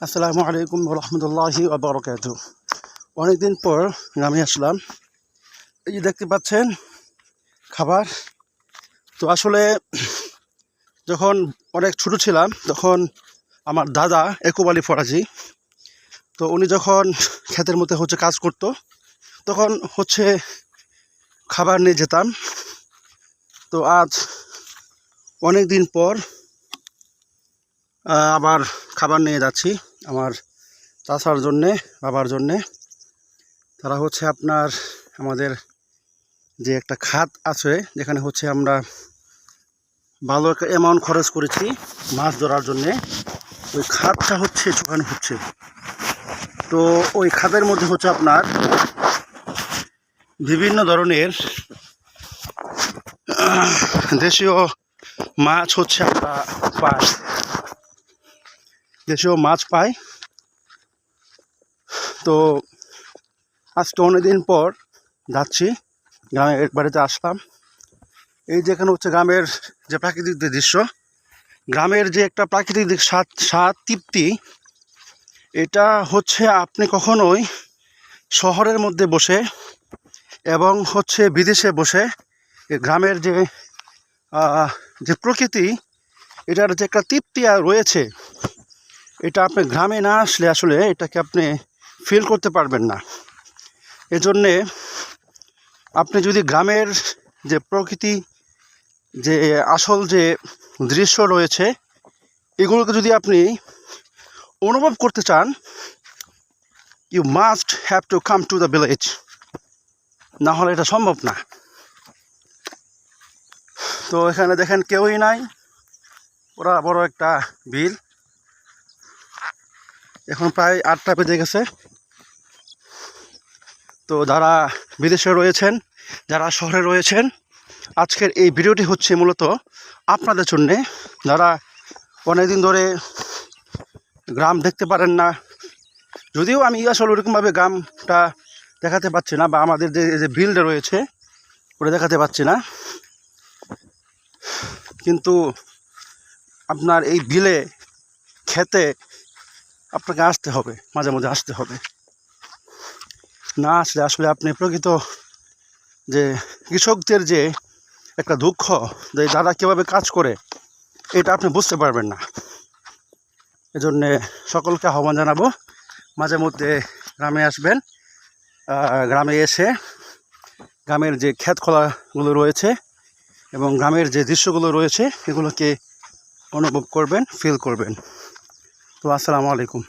আসসালামু আলাইকুম রহমতুল্লাহি ওয়া বারাকাতুহু। অনেকদিন পর গ্রামে আসলাম। এই যে দেখতে পাচ্ছেন খাবার। তো আসলে যখন অনেক ছোট ছিলাম তখন আমার দাদা একুব আলী ফরাজি, তো উনি যখন ক্ষেতের মধ্যে কাজ করতো তখন খাবার নিয়ে যেতাম। তো আজ অনেক দিন পর আবার খাবার নিয়ে যাচ্ছি আমার চাচার জন্যে, বাবার জন্যে। তারা আপনার আমাদের যে একটা খাত আছে যেখানে আমরা ভালো একটা অ্যামাউন্ট খরচ করেছি মাছ ধরার জন্যে, ওই খাতটা চুকানো হচ্ছে। তো ওই খাতের মধ্যে আপনার বিভিন্ন ধরনের দেশীয় মাছ আমরা পাই, দেশীয় মাছ পাই। তো আজকে অনেকদিন পর যাচ্ছি গ্রামের বাড়িতে আসলাম। এই যেখানে গ্রামের যে প্রাকৃতিক যে দৃশ্য, গ্রামের যে একটা প্রাকৃতিক স্বাদ তৃপ্তি, এটা আপনি কখনোই শহরের মধ্যে বসে এবং বিদেশে বসে গ্রামের যে প্রকৃতি, এটার যে একটা তৃপ্তি রয়েছে, এটা আপনি গ্রামে না আসলে আসলে এটাকে আপনি ফিল করতে পারবেন না। এজন্যে আপনি যদি গ্রামের যে প্রকৃতি, যে আসল যে দৃশ্য রয়েছে, এগুলোকে যদি আপনি অনুভব করতে চান, you must have to come to the village, না হলে এটা সম্ভব না। তো এখানে দেখেন কেউই নাই, ওরা বড় একটা বিল। এখন প্রায় 8টা বেজে গেছে। তো যারা বিদেশে রয়েছেন, যারা শহরে রয়েছেন, আজকের এই ভিডিওটি মূলত আপনাদের জন্যে, যারা অনেকদিন ধরে গ্রাম দেখতে পারেন না। যদিও আমি আসলে ওরকমভাবে গ্রামটা দেখাতে পাচ্ছি না, বা আমাদের যে বিলটা রয়েছে ওটা দেখাতে পাচ্ছি না, কিন্তু আপনার এই বিলে খেতে আপনাকে আসতে হবে, মাঝে মাঝে আসতে হবে। না আসলে আসলে আপনি প্রকৃত যে কৃষকদের যে একটা দুঃখ, যে যারা কীভাবে কাজ করে, এটা আপনি বুঝতে পারবেন না। এজন্যে সকলকে আহ্বান জানাবো, মাঝে মধ্যে গ্রামে আসবেন। গ্রামে এসে গ্রামের যে ক্ষেত খোলাগুলো রয়েছে এবং গ্রামের যে দৃশ্যগুলো রয়েছে, এগুলোকে অনুভব করবেন, ফিল করবেন। তো আসসালামু আলাইকুম।